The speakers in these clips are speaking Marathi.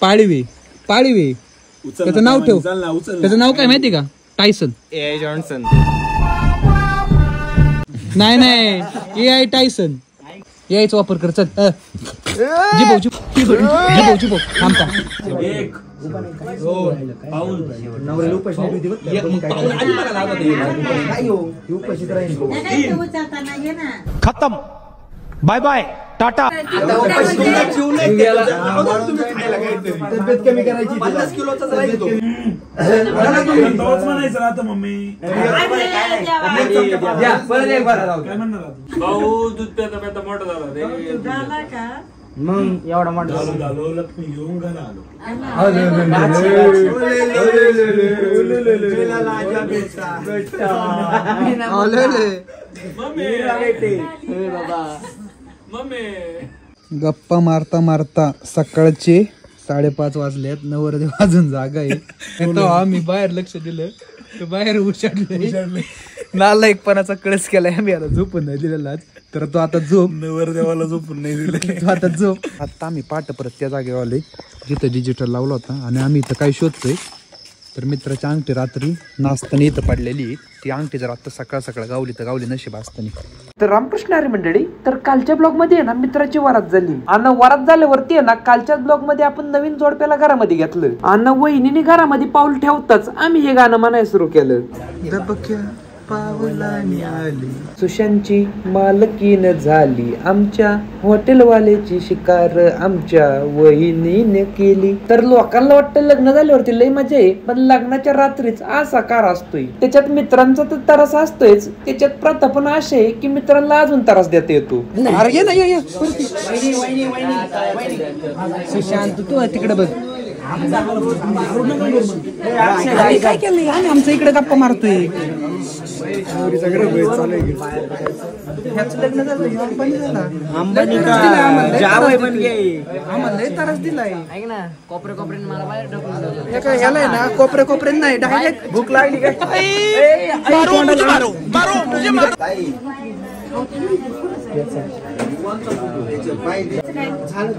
पाळीवे पाळीवे त्याचं नाव ठेव. त्याचं नाव काय माहिती का? टायसन. AI Johnson. नाही नाही AI टायसन. यायचा वापर कर. चल जिबो जिबो जिबो जिबो थांबता. एक दोन पाऊल नवरे उपाशी नाही देत. एक मग पाऊल आधी मला लागत आहे. काय हो उपाशी राहील. खत्म. Bye bye tata. आता उपाशी तुम्ही गेला. तब्येत कमी करायची. 50 किलोचा राहील तो. तोच म्हणायचं ना आता मम्मी. या परत एक बार राहू. काय म्हणणार भाऊ दूध पेता पेता मोठा झाला रे. झाला का? मग एवढा मोठा झालो लक्ष्मी घेऊन घाला आलो. गप्पा मारता मारता सकाळचे 5:30 वाजलेत. नवरदेव अजून जागा आहे. तो आम्ही बाहेर लक्ष दिलं तर बाहेर उशाडले. नालायकपणाचा कळस केलाय आम्ही. आता झोपून नाही दिलेला तर तो आता झोप. नवरदेवाला झोपून नाही दिले. तो आता झोप. आता आम्ही पाठ परत त्या जागेवर आलोय जिथं डिजिटल लावला होता आणि आम्ही इथं काय शोधतोय तर मित्राची अंगठी रात्री नाचताना इथं पडलेली. ती अंगठी जर आता सकाळ सकाळ गावली तर गावली नशीब असताना. तर रामकृष्ण हरी मंडळी, तर कालच्या ब्लॉग मध्ये आहे ना मित्राची वरात झाली आणि वरात झाल्यावरती आहे ना कालच्याच ब्लॉग मध्ये आपण नवीन जोडप्याला घरामध्ये घेतलं आणि वहिनीने घरामध्ये पाऊल ठेवताच आम्ही हे गाणं म्हणायला सुरू केलं. पावलानी आली सुशांतची मालकीन झाली, आमच्या हॉटेलवाल्याची शिकार आमच्या वहिनीने केली. तर लोकांना वाटतं लग्न झाल्यावरती लय मजा आहे, पण लग्नाच्या रात्रीच असा कार असतोय. त्याच्यात मित्रांचा तर त्रास असतोयच, त्याच्यात प्रथा पण अशी आहे की मित्रांना अजून त्रास देता येतो. अरे ये ना ये सुशांत तू तिकडे बघ. काय केलं आम्ही आमच्या इकडे गप्पा मारतोय. लग्न त्रास दिलाय. ऐक ना कोपरे कोपऱ्याने मला बाहेर ढकलून ह्याला ना कोपरे कोपऱ्याने नाही डायरेक्ट भूक लागली काय.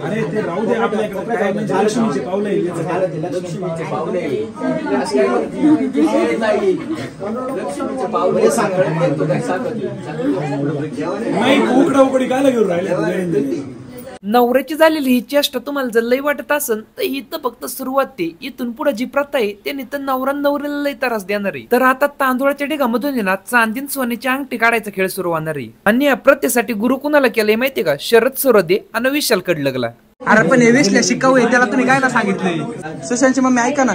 अरे ते राहू दे आपल्याकडे. लक्ष्मीचे पावलं आहे. लक्ष्मीचे पावलं आहे. नाही उकडा उकडी काय घेऊन राहिले. नवऱ्याची झालेली ही चेष्टा तुम्हाला जर लई वाटत असेल तर ही तर फक्त सुरुवात ते. इथून पुढे जी प्रथा आहे त्याने तर नवरा नवऱ्याला लई त्रास देणार आहे. तर आता तांदूळाच्या ढिगामधून ना चांदीन सोन्याची अंगठी काढायचा खेळ सुरू होणार आहे. आणि या प्रथेसाठी गुरु कुणाला केलंय माहितीये का? शरद सोरदे आणि विशाल कडलगला. अरे पण हे विश्ल्या शिकाऊ आहे त्याला तुम्ही काय सांगितलंय? सुशांतची मम्मी ऐका ना,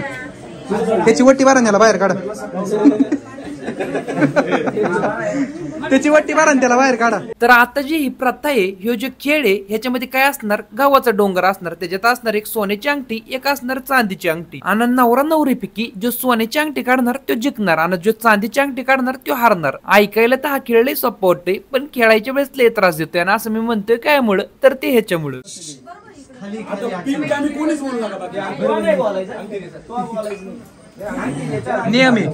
त्याची वट्टी बारा त्याला बाहेर काढा. त्याची वट्टी बारा त्याला बाहेर काढा. तर आता जी ही प्रथा आहे, ह्यो जो खेळ आहे ह्याच्यामध्ये काय असणार? गावाचा डोंगर असणार, त्याच्यात असणार एक सोन्याची अंगठी, एक असणार चांदीची अंगठी. आणि नवरा नवरीपैकी जो सोन्याची अंगठी काढणार तो जिंकणार आणि जो चांदीची अंगठी काढणार तो हारणार. ऐकायला तर हा खेळ लय सोपा वाटतोय, पण खेळायच्या वेळेस लय त्रास देतोय. आणि असं मी म्हणतोय काय मुळे तर ते ह्याच्यामुळं. नियम आहे.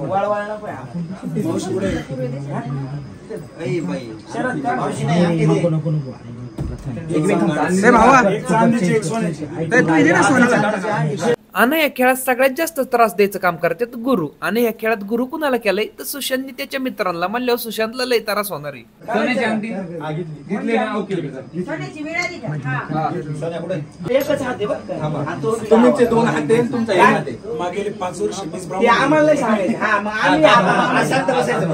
आणि या खेळात सगळ्यात जास्त त्रास द्यायचं काम करतात गुरु. आणि या खेळात गुरु कुणाला केलंय तर सुशांतने त्याच्या मित्रांना. म्हणल्यावर सुशांतला लय त्रास होणार आहे. तुमचे 2 हात आहे तुमचा 1 हात आहे. मागील 5 वर्ष मीच आम्हाला सांगायचं. हा मग आम्ही शांत बसायचं.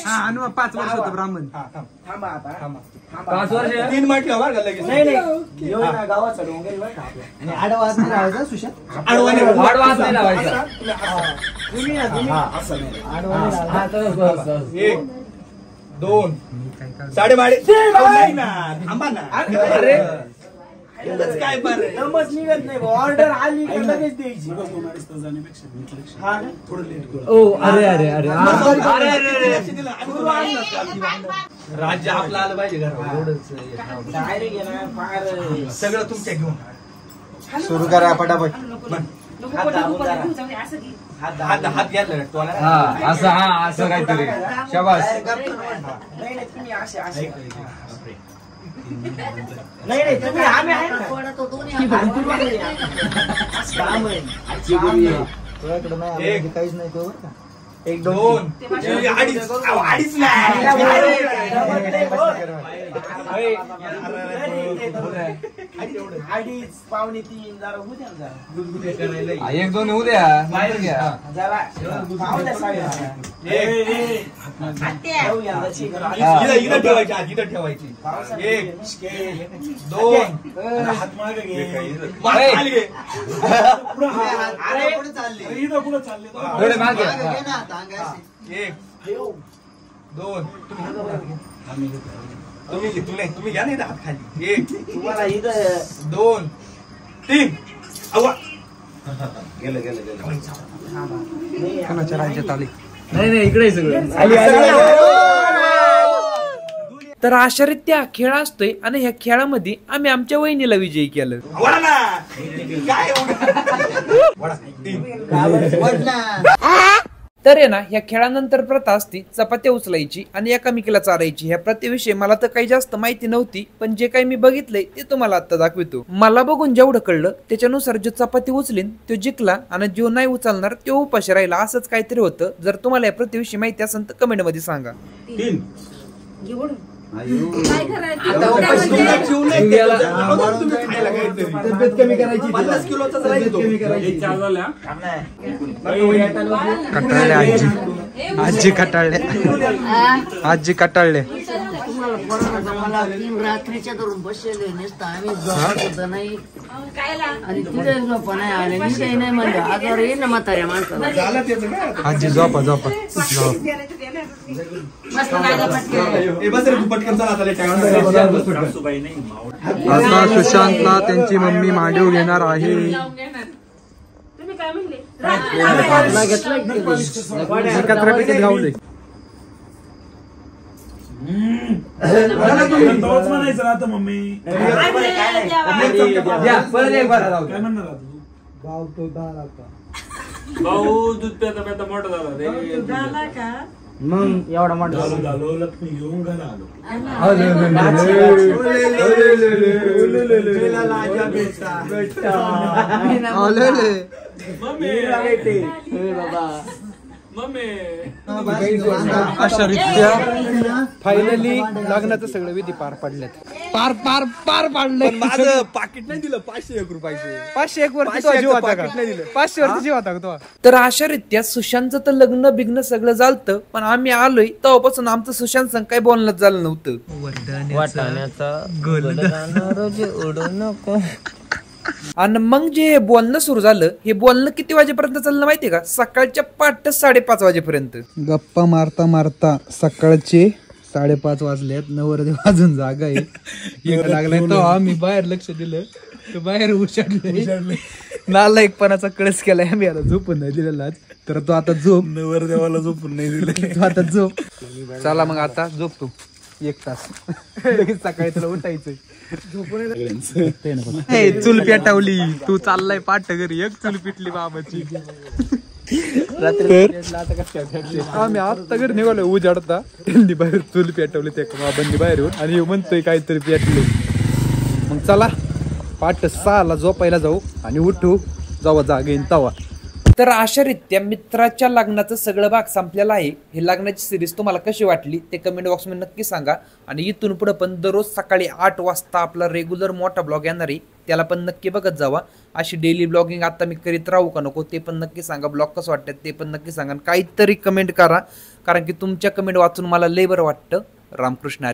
आणि 5 वर्ष होतं ब्राह्मण. थांबा आता 5 वर्ष 3 म्हटलं बरं का लगेच. नाही गावाचा डोंगर आणि आडवाज नाही लावायचा. सुशांत आडवाज नाही लावायचा. 1 2 साडेबाडे ना. थांबा ना. अरे काय बरं नमस निघत नाही. ऑर्डर आली की लगेच द्यायची. थोडं लेट करू. अरे अरे अरे राज्य आपलं आलं पाहिजे घरात. सगळं तुमच्या घेऊन सुरू करा पटापट. हात घ्यायला असं काहीतरी शाबास. नाही तुम्ही आम्ही आहे ना. आणि तू बघ या. काम आहे. तुझ्याकडे नाही आम्हाला काहीच नाही तो बरं का. 1 2 अडीच अडीच पावणे 3 जरा होऊ द्या जरा. 1 2 होऊ द्या बाहेर घ्या जरा पाहू द्या ठेवायची 1 2 हात मागे घे. अरे पुढे चालले थोडे मागे 1 2 तुम्ही घ्या नाही हात खाली. 1 तुम्हाला इथं 2 3 अव्वा गेलं कोणाच्या राज्यात आले नाही इकडे सगळं तर अशा रीत्या खेळ असतोय आणि ह्या खेळामध्ये आम्ही आमच्या वहिनीला विजयी केलं. तर आहे ना ह्या खेळानंतर प्रथा असती चपात्या उचलायची आणि एकामेकीला चारायची. ह्या प्रथेविषयी मला तर काही जास्त माहिती नव्हती, पण जे काही मी बघितलंय ते तुम्हाला आता दाखवतो. मला बघून जेवढं कळलं त्याच्यानुसार जो चपाती उचलीन तो जिंकला आणि जो नाही उचलणार तो उपाशी राहिला, असंच काहीतरी होतं. जर तुम्हाला या प्रथेविषयी माहिती असेल तर कमेंट मध्ये सांगा. तब्येत कमी करायची 50 किलोचा कटाळले आजी कटाळले आजी कटाळले. मला 3 रात्रीच्या धरून बसलेले नसता आम्ही झोपत होतो नाही आणि तिथे झोपा नाही आले. मी काही नाही म्हणलं आजार येईल ना म्हाताऱ्या माणसाला. आजी झोपा आता सुशांतला त्यांची मम्मी मांडीव घेणार आहे. तोच म्हणायचं ना आता मम्मी काय म्हणणार भाऊ दूध प्याता प्याता मोठा झाला रे. मग एवढा मोठा झालो लक्ष्मी घेऊन घरा आलो. अशा रीत्या फायनली लग्नाचं सगळं विधी पार पडल्यात. पार पाडलंय. माझं पाकिट नाही दिलं 501 रुपयाचे. 501 वरती तो जीव होता का? 500 वरती जीव होता का तो? तर अशा रीत्या सुशांतचं तर लग्न बिग्न सगळं झालतं, पण आम्ही आलोय तेव्हापासून आमचं सुशांत संग काही बोलणं झालं नव्हतं. आणि मग जे बोलणं सुरू झालं, हे बोलणं किती वाजेपर्यंत चाललं माहितीये का? सकाळच्या 5:30 वाजेपर्यंत. गप्पा मारता मारता सकाळचे 5:30 वाजलेत. नवरदेव अजून जागा आहे. एक लागलाय तो आम्ही बाहेर लक्ष दिलं तर बाहेर उशाडले. नालायकपणाचा कळस केलाय आम्ही. आता झोपून नाही दिलेला आज, तर तो आता झोप. नवरदेवाला झोपून नाही दिलं. तू आता झोप. चला मग आता झोप तू 1 तास. लगेच सकाळी तुला उठायचंय. चूल पेटवली तू चाललाय पाठ घरी. एक चूल पिटली बाबाची. आम्ही आता घरी निघालोय उजाडता. त्यांनी बाहेर चूल पेटवली त्या बाबांनी बाहेर येऊन आणि म्हणतोय काहीतरी पेटले. मग चला 5:06 झोपायला जाऊ आणि उठू जेव्हा जाग येईन तवा. तर अशा रीत्या मित्राच्या लग्नाचं सगळं भाग संपलेला आहे. ही लग्नाची सिरीज तुम्हाला कशी वाटली ते कमेंट बॉक्समध्ये नक्की सांगा. आणि इथून पुढे पण दररोज सकाळी 8 वाजता आपला रेग्युलर मोठा ब्लॉग येणार आहे, त्याला पण नक्की बघत जावा. अशी डेली ब्लॉगिंग आता मी करीत राहू का नको ते पण नक्की सांगा. ब्लॉग कसं वाटतं ते पण नक्की सांगा. काहीतरी कमेंट करा, कारण की तुमच्या कमेंट वाचून मला लय बरं वाटतं. रामकृष्ण.